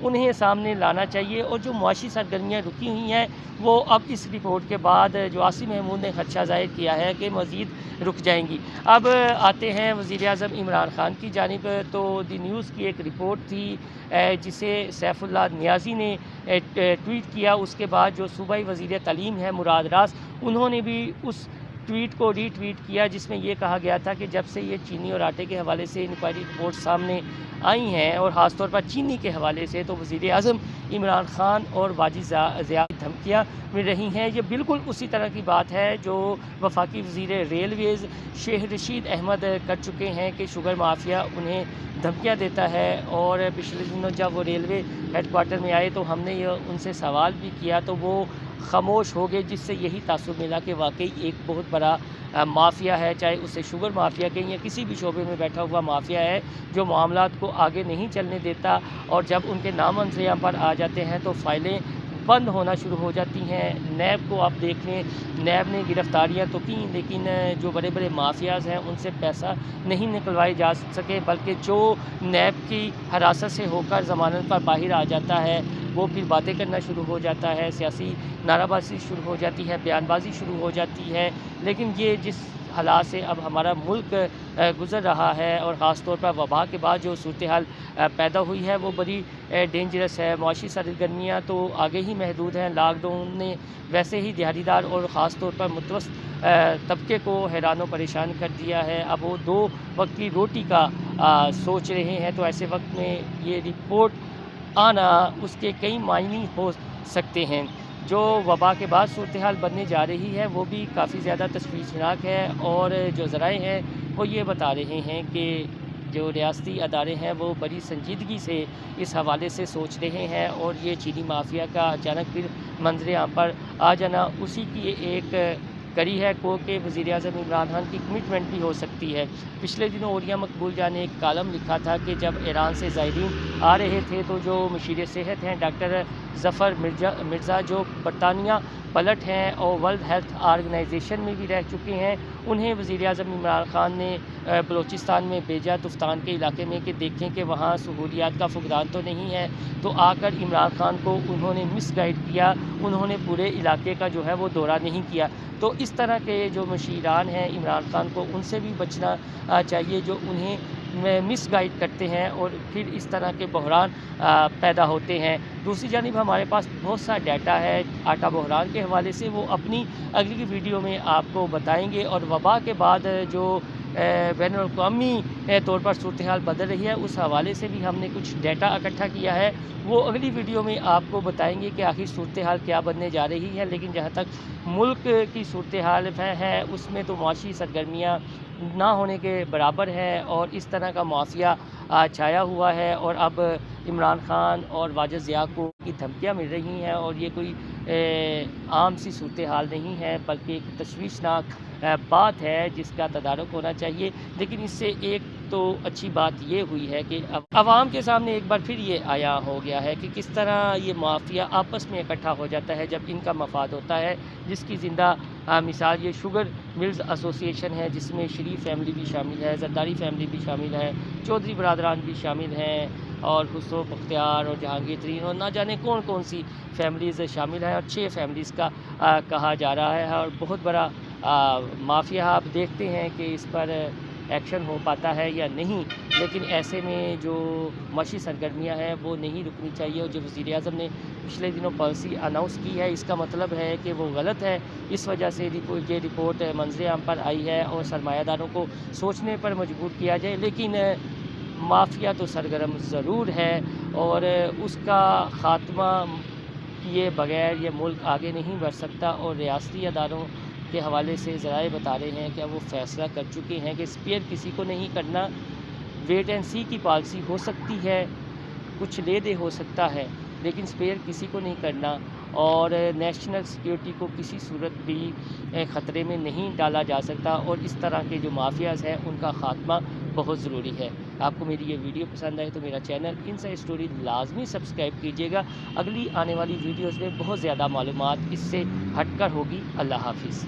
انہیں سامنے لانا چاہیے، اور جو معاشی سرگرمیاں رکی ہوئی ہیں وہ اب اس رپورٹ کے بعد جو عاصم محمود نے خدشہ ظاہر کیا ہے کہ مزید رک جائیں گی۔ اب آتے ہیں وزیر اعظم عمران خان کی جانب، تو دی نیوز کی ایک رپورٹ تھی جسے سیف اللہ نیازی نے ٹویٹ کیا، اس کے بعد جو صوبائی وزیر تعلیم ہے مراد راز، انہوں نے بھی اس ٹویٹ کو ری ٹویٹ کیا، جس میں یہ کہا گیا تھا کہ جب سے یہ چینی اور آٹے کے حوالے سے انکوائری رپورٹ سامنے آئی ہیں اور خاص طور پر چینی کے حوالے سے، تو وزیر اعظم عمران خان اور واجد ضیاء کی دھمکیاں مل رہی ہیں۔ یہ بالکل اسی طرح کی بات ہے جو وفاقی وزیر ریلویز شیخ رشید احمد کر چکے ہیں کہ شوگر مافیا انہیں دھمکیاں دیتا ہے، اور پچھلے دنوں جب وہ ریلوے ہیڈ کوارٹر میں آئے تو ہم نے یہ ان سے سوال بھی کیا تو وہ خاموش ہو گئے، جس سے یہی تاثر ملا کہ واقعی ایک بہت بڑا مافیا ہے، چاہے اسے شوگر مافیا کہیں یا کسی بھی شعبے میں بیٹھا ہوا مافیا ہے جو معاملات کو آگے نہیں چلنے دیتا، اور جب ان کے نام انصیام پر آ جاتے ہیں تو فائلیں بند ہونا شروع ہو جاتی ہیں۔ نیب کو آپ دیکھ لیں، نیب نے گرفتاریاں تو کیں لیکن جو بڑے بڑے مافیاز ہیں ان سے پیسہ نہیں نکلوائے جا سکے، بلکہ جو نیب کی حراست سے ہو کر ضمانت پر باہر آ جاتا ہے وہ پھر باتیں کرنا شروع ہو جاتا ہے، سیاسی نعرہ بازی شروع ہو جاتی ہے، بیان بازی شروع ہو جاتی ہے۔ لیکن یہ جس حالات سے اب ہمارا ملک گزر رہا ہے، اور خاص طور پر وبا کے بعد جو صورتحال پیدا ہوئی ہے وہ بڑی ڈینجرس ہے۔ معاشی سرگرمیاں تو آگے ہی محدود ہیں، لاک ڈاؤن نے ویسے ہی دیہاڑی دار اور خاص طور پر متوسط طبقے کو حیران و پریشان کر دیا ہے۔ اب وہ 2 وقت کی روٹی کا سوچ رہے ہیں، تو ایسے وقت میں یہ رپورٹ آنا اس کے کئی معنی ہو سکتے ہیں۔ جو وبا کے بعد صورتحال بننے جا رہی ہے وہ بھی کافی زیادہ تشویشناک ہے، اور جو ذرائع ہیں وہ یہ بتا رہے ہیں کہ جو ریاستی ادارے ہیں وہ بڑی سنجیدگی سے اس حوالے سے سوچ رہے ہیں، اور یہ چینی مافیا کا اچانک پھر منظر عام پر آ جانا اسی کی ایک کڑی ہے کہ وزیر اعظم عمران خان کی کمٹمنٹ بھی ہو سکتی ہے۔ پچھلے دنوں اوریا مقبول جان نے ایک کالم لکھا تھا کہ جب ایران سے زائرین آ رہے تھے تو جو مشیر صحت ہیں ڈاکٹر ظفر مرزا جو برطانیہ پلٹ ہیں اور ورلڈ ہیلتھ آرگنائزیشن میں بھی رہ چکے ہیں، انہیں وزیر اعظم عمران خان نے بلوچستان میں بھیجا، تفتان کے علاقے میں، کہ دیکھیں کہ وہاں سہولیات کا فقدان تو نہیں ہے۔ تو آ کر عمران خان کو انہوں نے مس گائیڈ کیا، انہوں نے پورے علاقے کا جو ہے وہ دورہ نہیں کیا۔ تو اس طرح کے جو مشیران ہیں عمران خان کو ان سے بھی بچنا چاہیے جو انہیں مس گائیڈ کرتے ہیں، اور پھر اس طرح کے بحران پیدا ہوتے ہیں۔ دوسری جانب ہمارے پاس بہت سا ڈیٹا ہے آٹا بحران کے حوالے سے، وہ اپنی اگلی ویڈیو میں آپ کو بتائیں گے، اور وبا کے بعد جو بین الاقوامی طور پر صورتحال بدل رہی ہے اس حوالے سے بھی ہم نے کچھ ڈیٹا اکٹھا کیا ہے، وہ اگلی ویڈیو میں آپ کو بتائیں گے کہ آخر صورتحال کیا بننے جا رہی ہے۔ لیکن جہاں تک ملک کی صورتحال ہے اس میں تو معاشی سرگرمیاں نہ ہونے کے برابر ہے، اور اس طرح کا مافیا چھایا ہوا ہے، اور اب عمران خان اور واجد ضیاء کو کی دھمکیاں مل رہی ہیں، اور یہ کوئی عام سی صورتحال نہیں ہے بلکہ ایک تشویشناک بات ہے جس کا تدارک ہونا چاہیے۔ لیکن اس سے ایک تو اچھی بات یہ ہوئی ہے کہ اب عوام کے سامنے ایک بار پھر یہ آیا ہو گیا ہے کہ کس طرح یہ مافیا آپس میں اکٹھا ہو جاتا ہے جب ان کا مفاد ہوتا ہے، جس کی زندہ مثال یہ شوگر ملز ایسوسی ایشن ہے، جس میں شریف فیملی بھی شامل ہے، زرداری فیملی بھی شامل ہے، چودھری برادران بھی شامل ہیں، اور خسرو بختیار اور جہانگیر ترین اور نہ جانے کون کون سی فیملیز شامل ہیں، اور 6 فیملیز کا کہا جا رہا ہے، اور بہت بڑا مافیا آپ دیکھتے ہیں کہ اس پر ایکشن ہو پاتا ہے یا نہیں۔ لیکن ایسے میں جو معاشی سرگرمیاں ہیں وہ نہیں رکنی چاہیے، اور جو وزیر اعظم نے پچھلے دنوں پالیسی اناؤنس کی ہے اس کا مطلب ہے کہ وہ غلط ہے، اس وجہ سے یہ رپورٹ منظر عام پر آئی ہے اور سرمایہ داروں کو سوچنے پر مجبور کیا جائے۔ لیکن مافیا تو سرگرم ضرور ہے، اور اس کا خاتمہ کیے بغیر یہ ملک آگے نہیں بڑھ سکتا، اور ریاستی اداروں کے حوالے سے ذرائع بتا رہے ہیں کہ وہ فیصلہ کر چکے ہیں کہ اسپیئر کسی کو نہیں کرنا، ویٹ اینڈ سی کی پالیسی ہو سکتی ہے، کچھ لے دے ہو سکتا ہے، لیکن اسپیئر کسی کو نہیں کرنا، اور نیشنل سیکیورٹی کو کسی صورت بھی خطرے میں نہیں ڈالا جا سکتا، اور اس طرح کے جو مافیاز ہیں ان کا خاتمہ بہت ضروری ہے۔ آپ کو میری یہ ویڈیو پسند آئے تو میرا چینل انسائیڈ اسٹوری لازمی سبسکرائب کیجیے گا، اگلی آنے والی ویڈیوز میں بہت زیادہ معلومات اس سے ہٹ کر ہوگی۔ اللہ حافظ۔